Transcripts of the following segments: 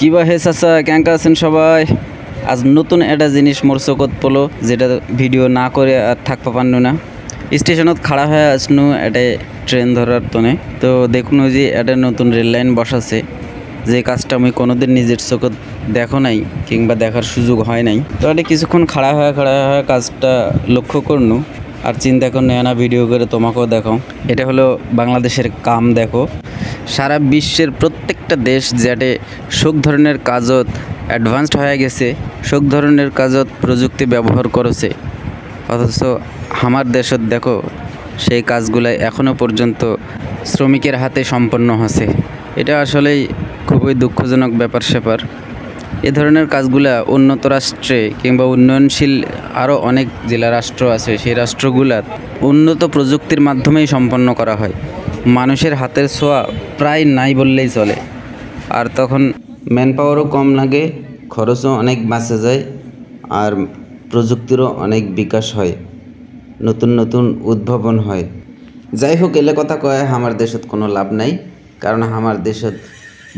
কিবা হে চাচা কেঙ্কা আছেন সবাই। আজ নতুন একটা জিনিস মোর চোখত পড়লো, যেটা ভিডিও না করে আর থাকতে পারনু না। স্টেশনত খাড়া হয়ে আসনু এটা ট্রেন ধরার তনে, তো দেখুন যে এটা নতুন রেল লাইন বসাছে, যে কাজটা আমি কোনোদিন নিজের চোখত দেখো নাই কিংবা দেখার সুযোগ হয় নাই। তো এটা কিছুক্ষণ খাড়া হয়ে কাজটা লক্ষ্য করনু আর চিন্তা করে না ভিডিও করে তোমাকেও দেখো। এটা হলো বাংলাদেশের কাম। দেখো সারা বিশ্বের প্রত্যেকটা দেশ যেটা সব ধরনের কাজত অ্যাডভান্সড হয়ে গেছে, সব ধরনের কাজত প্রযুক্তি ব্যবহার করেছে, অথচ আমার দেশত দেখো সেই কাজগুলো এখনও পর্যন্ত শ্রমিকের হাতে সম্পন্ন হচ্ছে। এটা আসলেই খুবই দুঃখজনক ব্যাপার স্যাপার। এ ধরনের কাজগুলা উন্নত রাষ্ট্রে কিংবা উন্নয়নশীল আরও অনেক জেলা রাষ্ট্র আছে, সেই রাষ্ট্রগুলার উন্নত প্রযুক্তির মাধ্যমেই সম্পন্ন করা হয়। মানুষের হাতের ছোঁয়া প্রায় নাই বললেই চলে, আর তখন ম্যান পাওয়ারও কম লাগে, খরচও অনেক বাঁচে যায়, আর প্রযুক্তিরও অনেক বিকাশ হয়, নতুন নতুন উদ্ভাবন হয়। যাই হোক, এলে কথা কয় আমার দেশত কোনো লাভ নাই, কারণ আমার দেশত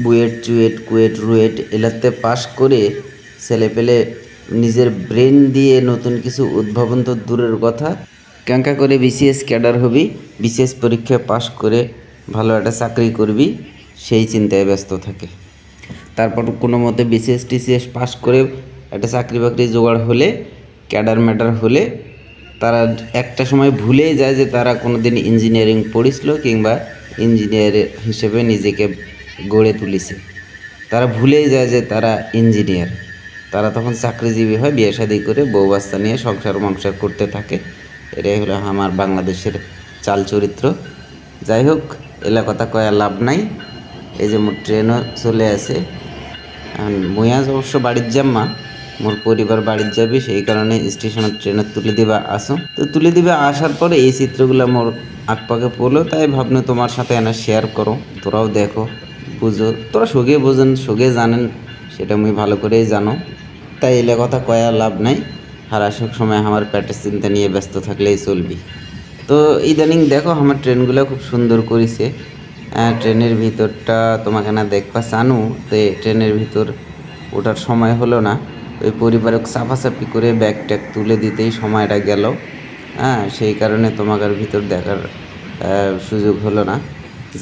বুয়েট চুয়েট কুয়েট রুয়েট এলাতে পাশ করে ছেলেপেলে নিজের ব্রেন দিয়ে নতুন কিছু উদ্ভাবন তো দূরের কথা, ক্যাঙ্কা করে বিসিএস ক্যাডার হবি, বিসিএস পরীক্ষায় পাশ করে ভালো একটা চাকরি করবি, সেই চিন্তায় ব্যস্ত থাকে। তারপর কোনো মতে বিসিএস টিসিএস পাশ করে একটা চাকরি বাকরি জোগাড় হলে, ক্যাডার ম্যাডার হলে তারা একটা সময় ভুলেই যায় যে তারা কোনো দিন ইঞ্জিনিয়ারিং পড়িছিল কিংবা ইঞ্জিনিয়ার হিসেবে নিজেকে গড়ে তুলিছে। তারা ভুলেই যায় যে তারা ইঞ্জিনিয়ার। তারা তখন চাকরিজীবী হয়, বিয়ে শাদী করে বউ বাচ্চা নিয়ে সংসার করতে থাকে। এটাই হলো আমার বাংলাদেশের চাল চরিত্র। যাই হোক, এলা কথা কয়া লাভ নাই। এই যে মোর ট্রেনও চলে আসে, মুই আজ অবশ্য বাড়ির যাম্মা, মোর পরিবার বাড়ির যাবি, সেই কারণে স্টেশনের ট্রেনে তুলে দিবা আসো। তো তুলে দিবে আসার পরে এই চিত্রগুলো মোর আকপাকে পড়লো, তাই ভাবনা তোমার সাথে এনে শেয়ার করো, তোরাও দেখো বুঝো। তোরা সগে বোঝেন সগে জানেন, সেটা মুই ভালো করেই জানো। তাই এলে কথা কয়া লাভ নাই, হারাসক সময় আমার পেটের চিন্তা নিয়ে ব্যস্ত থাকলেই চলবি। তো ইদানিং দেখো আমার ট্রেনগুলো খুব সুন্দর করেছে। ট্রেনের ভিতরটা তোমাকে না দেখবা চানু, তো ট্রেনের ভিতর ওঠার সময় হলো না, ওই পরিবারক চাপাচাপি করে ব্যাগ ট্যাগ তুলে দিতেই সময়টা গেল। সেই কারণে তোমাদের ভিতর দেখার সুযোগ হলো না।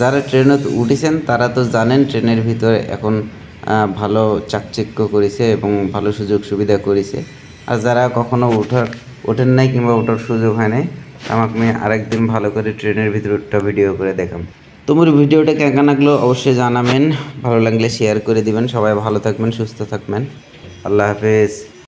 যারা ট্রেনে উঠেছেন তারা তো জানেন ট্রেনের ভিতরে এখন ভালো চাকচিক্য করেছে এবং ভালো সুযোগ সুবিধা করেছে। আর যারা কখনো ওঠেন নাই কিংবা ওঠার সুযোগ হয় নাই, আমাকে আমি আরেকদিন ভালো করে ট্রেনের ভিতরটা ভিডিও করে দেখাম। তোমার ভিডিওটা কেমন লাগলো অবশ্যই জানাবেন, ভালো লাগলে শেয়ার করে দিবেন। সবাই ভালো থাকবেন, সুস্থ থাকবেন। আল্লাহ হাফেজ।